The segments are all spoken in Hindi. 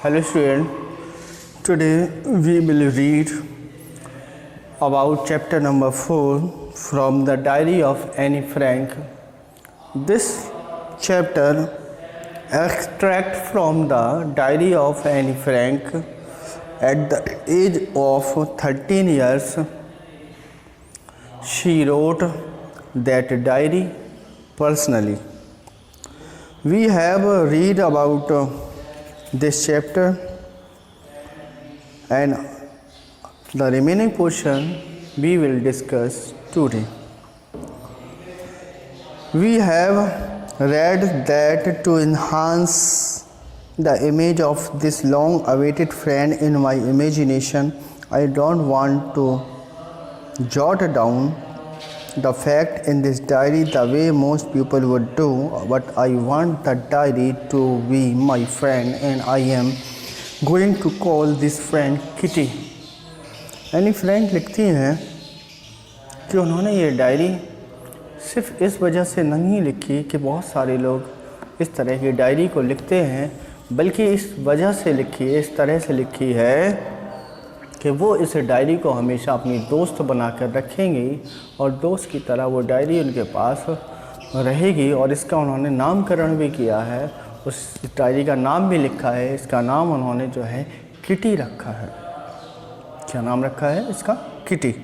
Hello student, today we will read about chapter number 4 from the diary of Anne Frank. This chapter extract from the diary of Anne Frank. At the age of 13 years, she wrote that diary personally. We have read about this chapter and the remaining portion we will discuss today. We have read that to enhance the image of this long awaited friend in my imagination, I don't want to jot down the fact in this diary the way most people would do, but I want the diary to be my friend and I am going to call this friend Kitty. Anne Frank लिखती हैं कि उन्होंने ये डायरी सिर्फ इस वजह से नहीं लिखी कि बहुत सारे लोग इस तरह की डायरी को लिखते हैं, बल्कि इस वजह से लिखी, इस तरह से लिखी है कि वो इस डायरी को हमेशा अपनी दोस्त बनाकर रखेंगी और दोस्त की तरह वो डायरी उनके पास रहेगी। और इसका उन्होंने नामकरण भी किया है, उस डायरी का नाम भी लिखा है। इसका नाम उन्होंने जो है किटी रखा है। क्या नाम रखा है इसका? Kitty.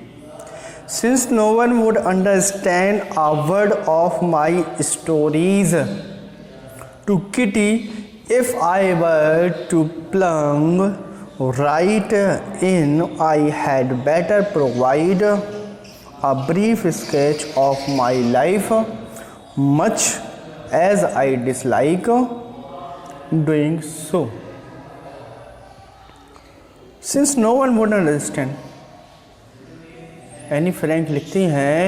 Since no one would understand a word of my stories to Kitty if I were to plunge right in, I had better provide a brief sketch of my life, much as I dislike doing so. Since no one would understand, Anne Frank लिखती हैं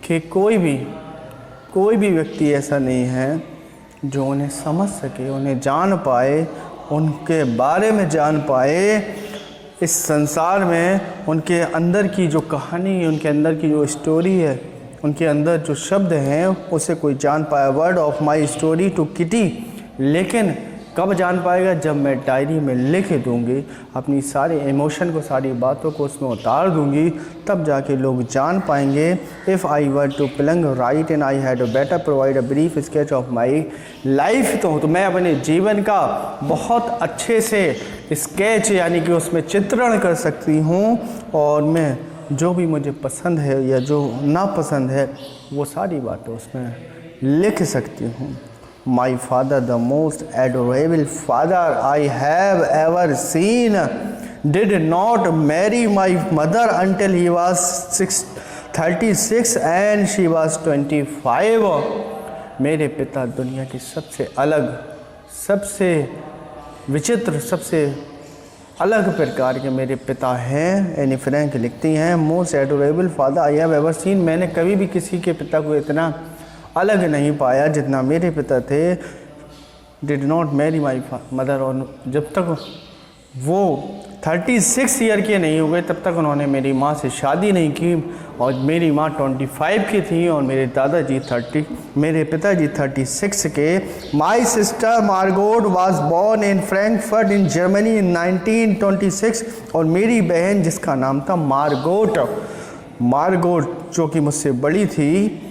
कि कोई भी व्यक्ति ऐसा नहीं है जो उन्हें समझ सके, उन्हें जान पाए, उनके बारे में जान पाए। इस संसार में उनके अंदर की जो कहानी, उनके अंदर की जो स्टोरी है, उनके अंदर जो शब्द हैं, उसे कोई जान पाए। Word of my story to Kitty. लेकिन कब जान पाएगा? जब मैं डायरी में लिख दूंगी, अपनी सारे इमोशन को, सारी बातों को उसमें उतार दूंगी, तब जाके लोग जान पाएंगे। If I were to plunge right and I had better provide a brief sketch of my life, तो मैं अपने जीवन का बहुत अच्छे से स्केच यानी कि उसमें चित्रण कर सकती हूँ, और मैं जो भी मुझे पसंद है या जो नापसंद है वो सारी बातें उसमें लिख सकती हूँ। My father, the most adorable father I have ever seen, did not marry my mother until he was 36 and she was 25. मेरे पिता दुनिया की सबसे अलग, सबसे विचित्र, सबसे अलग प्रकार के मेरे पिता हैं। एनी फ्रैंक लिखती हैं, most adorable father I have ever seen, मैंने कभी भी किसी के पिता को इतना अलग नहीं पाया जितना मेरे पिता थे। Did not marry my mother, और जब तक वो 36 ईयर के नहीं हुए तब तक उन्होंने मेरी माँ से शादी नहीं की, और मेरी माँ 25 की थी और मेरे पिताजी 36 के। My sister Margot was born in Frankfurt in Germany in 1926, और मेरी बहन जिसका नाम था मार्गोट जो कि मुझसे बड़ी थी,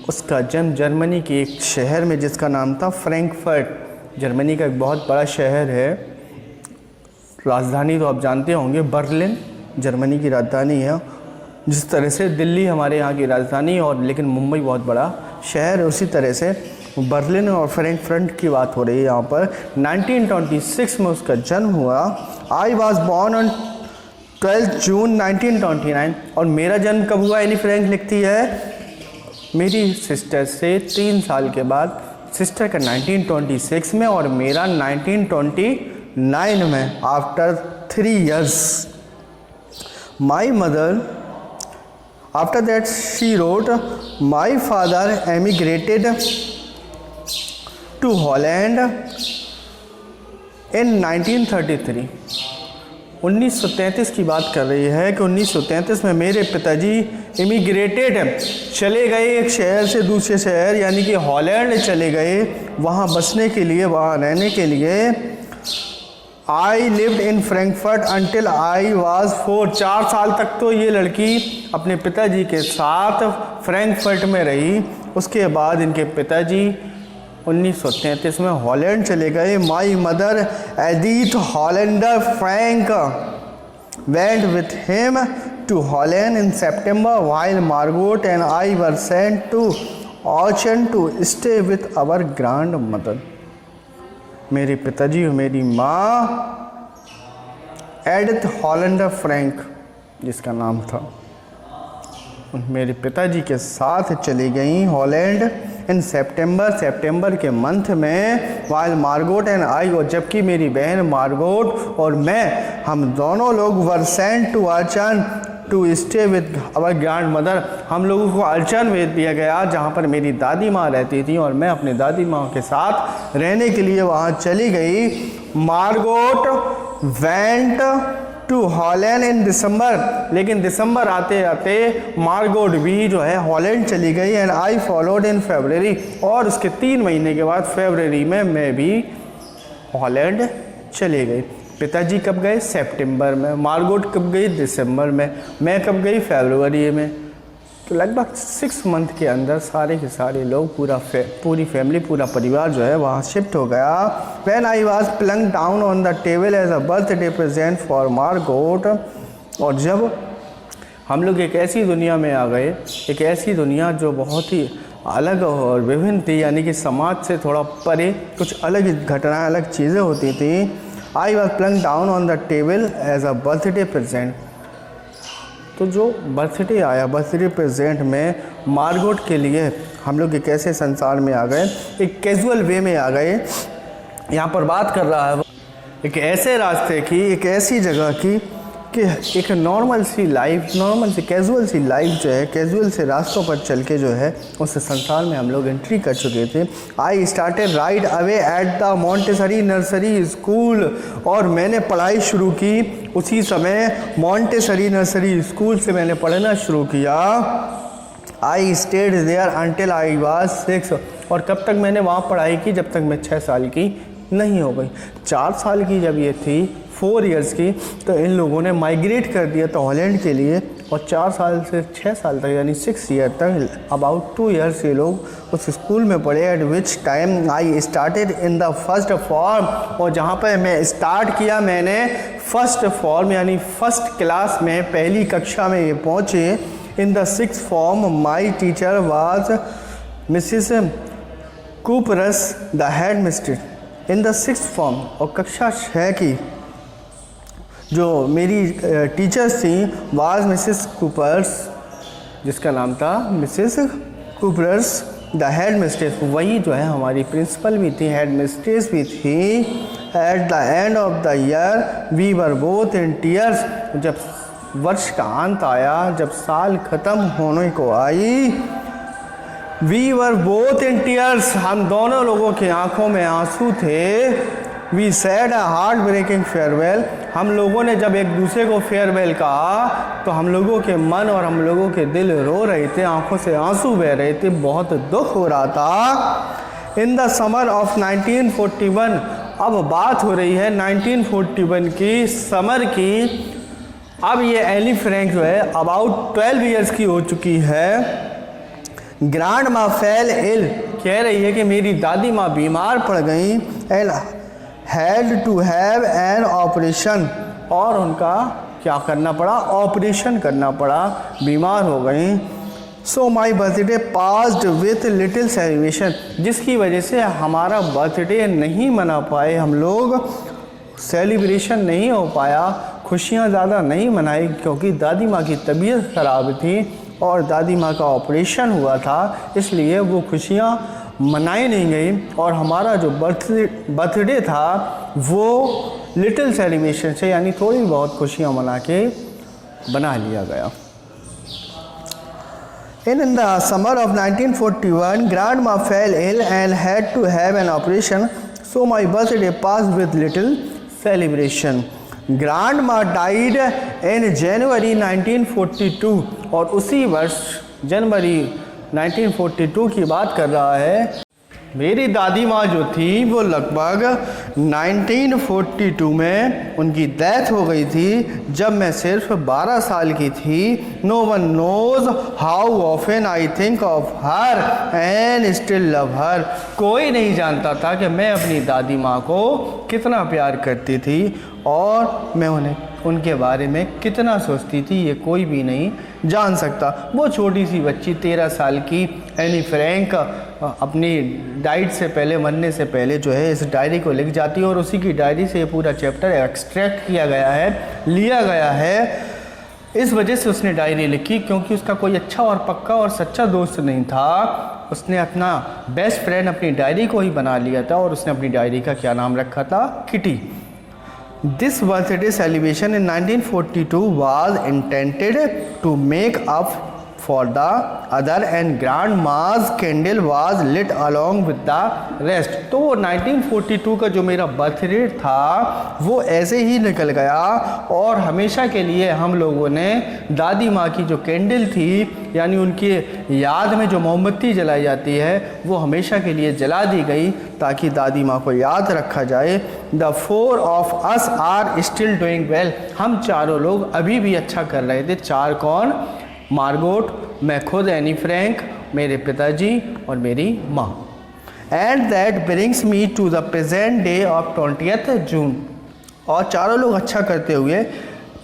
उसका जन्म जर्मनी के एक शहर में जिसका नाम था फ्रैंकफर्ट। जर्मनी का एक बहुत बड़ा शहर है, राजधानी तो आप जानते होंगे, बर्लिन जर्मनी की राजधानी है। जिस तरह से दिल्ली हमारे यहाँ की राजधानी और लेकिन मुंबई बहुत बड़ा शहर है, उसी तरह से बर्लिन और फ्रैंकफर्ट की बात हो रही है यहाँ पर। 1926 में उसका जन्म हुआ। आई वॉज बॉर्न ऑन 12 जून 1929, और मेरा जन्म कब हुआ? एनी फ्रैंक लिखती है मेरी सिस्टर से 3 साल के बाद। सिस्टर का 1926 में और मेरा 1929 में, after 3 years। My mother, after that she wrote, my father emigrated to Holland in 1933। 1933 की बात कर रही है कि 1933 में मेरे पिताजी इमिग्रेटेड चले गए एक शहर से दूसरे शहर, यानी कि हॉलैंड चले गए वहाँ बसने के लिए, वहाँ रहने के लिए। I lived in Frankfurt until I was 4। 4 साल तक तो ये लड़की अपने पिताजी के साथ फ्रैंकफर्ट में रही। उसके बाद इनके पिताजी 1933 में हॉलैंड चले गए। My mother Edith Hollander Frank went with him to Holland in September while Margot and I were sent to Aachen to stay with our grandmother. मेरे पिताजी और मेरी माँ एडिथ हॉलैंडर फ्रैंक जिसका नाम था, मेरे पिताजी के साथ चली गई हॉलैंड इन सितंबर के मंथ में while मार्गोट एंड आई, और जबकि मेरी बहन मार्गोट और मैं हम दोनों लोग were sent to Aachen to stay with our grandmother. हम लोगों को अर्चन भेज दिया गया जहाँ पर मेरी दादी माँ रहती थी और मैं अपने दादी माँ के साथ रहने के लिए वहाँ चली गई। मार्गोट वेंट टू हॉलैंड इन दिसंबर, लेकिन दिसंबर आते आते मार्गोट भी जो है हॉलैंड चली गई। एंड आई फॉलोड इन फरवरी, और उसके 3 महीने के बाद फरवरी में मैं भी हॉलैंड चली गई। पिताजी कब गए? सितंबर में। मार्गोट कब गई? दिसंबर में। मैं कब गई? फरवरी में। तो लगभग 6 मंथ के अंदर सारे के सारे लोग पूरी फैमिली, पूरा परिवार जो है वहाँ शिफ्ट हो गया। When I was plunked down on the table as a birthday present for Margot, और जब हम लोग एक ऐसी दुनिया में आ गए, एक ऐसी दुनिया जो बहुत ही अलग और विभिन्न थी, यानी कि समाज से थोड़ा परे कुछ अलग घटनाएं, अलग चीज़ें होती थी। I was plunked down on the table as a birthday present, तो जो बर्थडे आया, बर्थडे प्रेजेंट में मार्गोट के लिए हम लोग एक ऐसे संसार में आ गए, एक कैजुअल वे में आ गए। यहाँ पर बात कर रहा है एक ऐसे रास्ते की, एक ऐसी जगह की कि एक नॉर्मल सी लाइफ, नॉर्मल सी कैजुअल सी लाइफ जो है, कैजुअल से रास्तों पर चल के जो है उस संसार में हम लोग एंट्री कर चुके थे। I started right away at the Montessori nursery school, और मैंने पढ़ाई शुरू की उसी समय मॉन्टेसरी नर्सरी स्कूल से मैंने पढ़ना शुरू किया। I stayed there until I was 6, और कब तक मैंने वहाँ पढ़ाई की? जब तक मैं 6 साल की नहीं हो गई। 4 साल की जब ये थी, 4 इयर्स की, तो इन लोगों ने माइग्रेट कर दिया था हॉलैंड के लिए, और 4 साल से 6 साल तक यानी 6 ईयर तक, अबाउट 2 इयर्स ये लोग उस स्कूल में पढ़े। At which time I started in the first form, और जहाँ पर मैं स्टार्ट किया मैंने फर्स्ट फॉर्म यानी फर्स्ट क्लास में, पहली कक्षा में ये पहुँचे। In the 6th form my teacher was Mrs Kooperus the head mistress. In the 6th form, और कक्षा 6 की जो मेरी टीचर्स थी वाज मिसिस कूपर्स, जिसका नाम था Mrs Kuperus the head mistress, वही जो है हमारी प्रिंसिपल भी थी, हेड मिस्ट्रेस भी थी। At the end of the year we were both in tears, जब वर्ष का अंत आया, जब साल ख़त्म होने को आई, we were both in tears, हम दोनों लोगों की आंखों में आंसू थे। We said a heartbreaking farewell, हम लोगों ने जब एक दूसरे को फेयरवेल कहा तो हम लोगों के मन और हम लोगों के दिल रो रहे थे, आंखों से आंसू बह रहे थे, बहुत दुख हो रहा था। इन द समर ऑफ 1941, अब बात हो रही है 1941 की, समर की। अब ये एली फ्रैंक जो है अबाउट 12 इयर्स की हो चुकी है। ग्रैंड माँ फेल इल, कह रही है कि मेरी दादी माँ बीमार पड़ गई। And had to have an operation, और उनका क्या करना पड़ा? ऑपरेशन करना पड़ा, बीमार हो गई। So my birthday passed with little celebration, जिसकी वजह से हमारा बर्थडे नहीं मना पाए हम लोग, सेलिब्रेशन नहीं हो पाया, खुशियाँ ज़्यादा नहीं मनाई, क्योंकि दादी माँ की तबीयत ख़राब थी और दादी माँ का ऑपरेशन हुआ था, इसलिए वो खुशियाँ मनाई नहीं गई। और हमारा जो बर्थडे था वो लिटिल सेलिब्रेशन से, यानी थोड़ी बहुत खुशियाँ मना के बना लिया गया। In the summer of 1941, Grandma fell ill and had to have an operation, so my birthday passed with little celebration. Grandma died in January 1942, और उसी वर्ष जनवरी 1942 की बात कर रहा है, मेरी दादी माँ जो थी वो लगभग 1942 में उनकी डेथ हो गई थी जब मैं सिर्फ 12 साल की थी। No one knows how often I think of her and still love her. कोई नहीं जानता था कि मैं अपनी दादी माँ को कितना प्यार करती थी और मैं उनके बारे में कितना सोचती थी, ये कोई भी नहीं जान सकता। वो छोटी सी बच्ची 13 साल की एनी फ्रैंक अपनी डाइट से पहले, मरने से पहले जो है इस डायरी को लिख जाती है और उसी की डायरी से ये पूरा चैप्टर एक्सट्रैक्ट किया गया है, लिया गया है। इस वजह से उसने डायरी लिखी क्योंकि उसका कोई अच्छा और पक्का और सच्चा दोस्त नहीं था। उसने अपना बेस्ट फ्रेंड अपनी डायरी को ही बना लिया था और उसने अपनी डायरी का क्या नाम रखा था? Kitty. This birthday celebration in 1942 was intended to make up for the other and grandma's candle was lit along with the rest। तो 1942 का जो मेरा बर्थडे था वो ऐसे ही निकल गया और हमेशा के लिए हम लोगों ने दादी माँ की जो कैंडल थी, यानी उनकी याद में जो मोमबत्ती जलाई जाती है, वो हमेशा के लिए जला दी गई ताकि दादी माँ को याद रखा जाए। The four of us are still doing well। हम चारों लोग अभी भी अच्छा कर रहे थे। चार कौन? मार्गोट, मैं खुद, एनी फ्रैंक, मेरे पिताजी और मेरी माँ। And that brings me to the present day of 20th June. और चारों लोग अच्छा करते हुए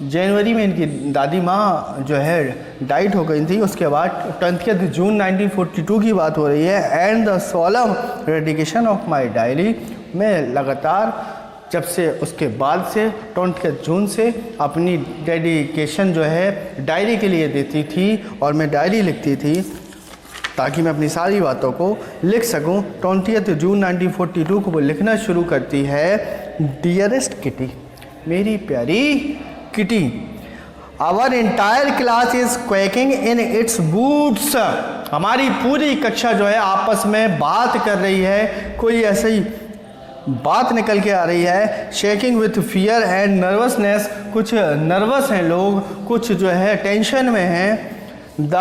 जनवरी में इनकी दादी माँ जो है डाइट हो गई थी। उसके बाद 20th जून 1942 की बात हो रही है। And the solemn dedication of my diary. मैं लगातार जब से उसके बाद से 20th जून से अपनी डेडिकेशन जो है डायरी के लिए देती थी और मैं डायरी लिखती थी ताकि मैं अपनी सारी बातों को लिख सकूं। 20th जून 1942 को वो लिखना शुरू करती है, डियरेस्ट किटी, मेरी प्यारी Kitty, our entire class is quaking in its boots. हमारी पूरी कक्षा जो है आपस में बात कर रही है, कोई ऐसे ही बात निकल के आ रही है। Shaking with fear and nervousness, कुछ नर्वस हैं लोग, कुछ जो है टेंशन में हैं। द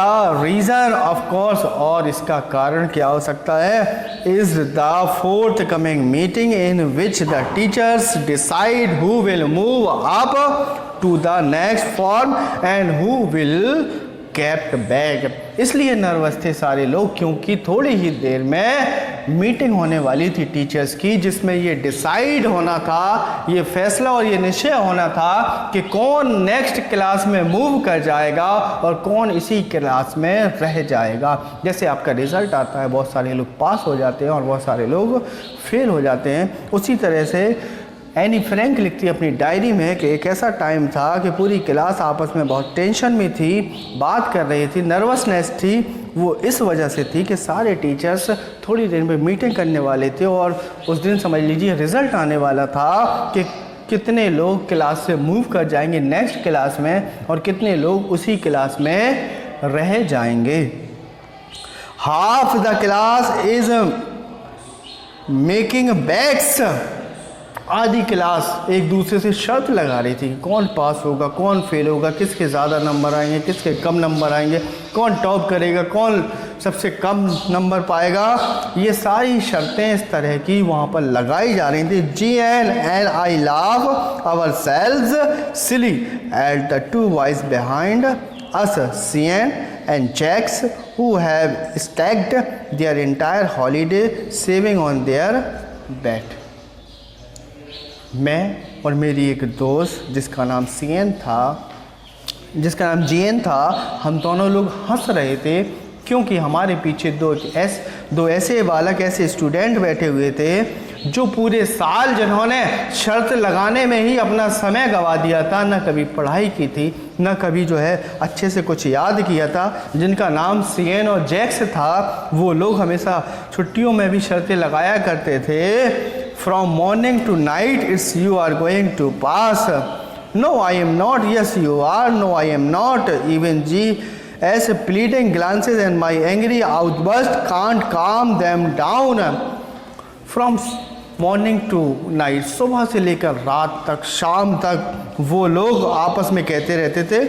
रीज़न ऑफ कोर्स, और इसका कारण क्या हो सकता है? Is the forthcoming meeting in which the teachers decide who will move up to the next form and who will kept back. इसलिए नर्वस थे सारे लोग क्योंकि थोड़ी ही देर में मीटिंग होने वाली थी टीचर्स की, जिसमें ये डिसाइड होना था, ये फैसला और ये निश्चय होना था कि कौन नेक्स्ट क्लास में मूव कर जाएगा और कौन इसी क्लास में रह जाएगा। जैसे आपका रिजल्ट आता है, बहुत सारे लोग पास हो जाते हैं और बहुत सारे लोग फेल हो जाते हैं, उसी तरह से एनी फ्रैंक लिखती है अपनी डायरी में कि एक ऐसा टाइम था कि पूरी क्लास आपस में बहुत टेंशन में थी, बात कर रही थी, नर्वसनेस थी। वो इस वजह से थी कि सारे टीचर्स थोड़ी देर में मीटिंग करने वाले थे और उस दिन समझ लीजिए रिज़ल्ट आने वाला था कि कितने लोग क्लास से मूव कर जाएंगे नेक्स्ट क्लास में और कितने लोग उसी क्लास में रह जाएंगे। Half the class is making bets. आधी क्लास एक दूसरे से शर्त लगा रही थी, कौन पास होगा, कौन फेल होगा, किसके ज़्यादा नंबर आएंगे, किसके कम नंबर आएंगे, कौन टॉप करेगा, कौन सबसे कम नंबर पाएगा। ये सारी शर्तें इस तरह की वहाँ पर लगाई जा रही थी। जी and I laugh ourselves silly at the two boys behind us, CN and Jacks, who have stacked their entire holiday saving on their bet। मैं और मेरी एक दोस्त जिसका नाम जीएन था, हम दोनों लोग हंस रहे थे क्योंकि हमारे पीछे दो ऐसे बालक, ऐसे स्टूडेंट बैठे हुए थे जो पूरे साल जिन्होंने शर्त लगाने में ही अपना समय गंवा दिया था, न कभी पढ़ाई की थी, न कभी जो है अच्छे से कुछ याद किया था, जिनका नाम सीएन और जैक्स था। वो लोग हमेशा छुट्टियों में भी शर्तें लगाया करते थे। From morning to night it's you are going to pass। No I am not, yes you are, no I am not। Even G.S. pleading glances and my angry outburst can't calm them down। From morning to night, सुबह से लेकर रात तक, शाम तक वो लोग आपस में कहते रहते थे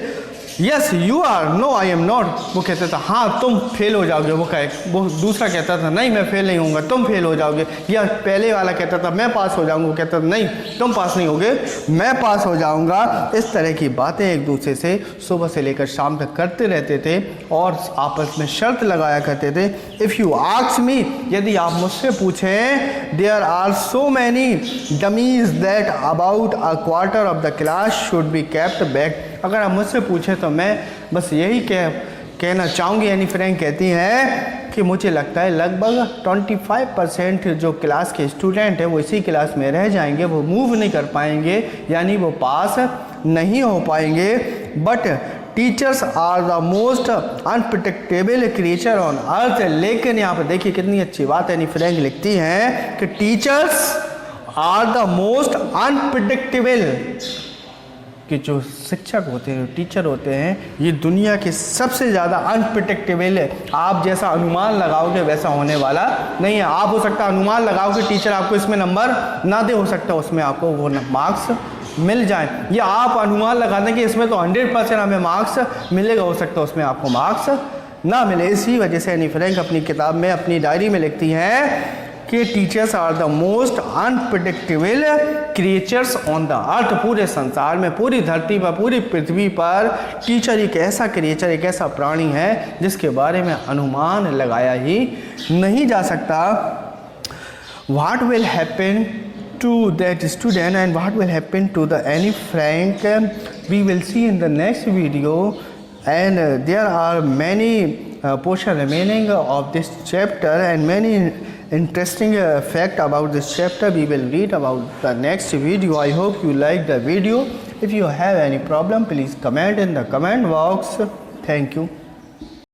yes you are, no I am not. वो कहता था हाँ तुम फेल हो जाओगे। वो दूसरा कहता था नहीं मैं फेल नहीं होऊंगा, तुम फेल हो जाओगे। या पहले वाला कहता था मैं पास हो जाऊंगा, वो कहता था नहीं तुम पास नहीं होगे, मैं पास हो जाऊंगा। इस तरह की बातें एक दूसरे से सुबह से लेकर शाम तक करते रहते थे और आपस में शर्त लगाया करते थे। इफ़ यू आस्क मी, यदि आप मुझसे पूछें, there are so many dummies that about a quarter of the class should be kept back. अगर आप मुझसे पूछें तो मैं बस यही कहना चाहूँगी, यानी फ्रैंक कहती हैं कि मुझे लगता है लगभग 25% जो क्लास के स्टूडेंट हैं वो इसी क्लास में रह जाएंगे, वो मूव नहीं कर पाएंगे, यानी वो पास नहीं हो पाएंगे। But teachers are the most unpredictable creature on earth. लेकिन यहाँ पर देखिए कितनी अच्छी बात है, यानी फ्रैंक लिखती हैं कि teachers are the most unpredictable, कि जो शिक्षक होते हैं, टीचर होते हैं, ये दुनिया के सबसे ज़्यादा अनप्रिडिक्टेबल है। आप जैसा अनुमान लगाओगे वैसा होने वाला नहीं है। आप हो सकता है अनुमान लगाओगे टीचर आपको इसमें नंबर ना दे, हो सकता है उसमें आपको वो मार्क्स मिल जाए, या आप अनुमान लगा दें कि इसमें तो 100% हमें मार्क्स मिलेगा, हो सकता है उसमें आपको मार्क्स ना मिले। इसी वजह से एनी फ्रैंक अपनी किताब में, अपनी डायरी में लिखती हैं कि teachers are the most unpredictable creatures on the earth. पूरे संसार में, पूरी धरती पर, पूरी पृथ्वी पर टीचर एक ऐसा क्रिएचर, एक ऐसा प्राणी है जिसके बारे में अनुमान लगाया ही नहीं जा सकता। What will happen to that student and what will happen to the Annie Frank, we will see in the next video. And there are many portion remaining of this chapter and many interesting fact about this chapter we will read about the next video. I hope you like the video. If you have any problem, please comment in the comment box. Thank you.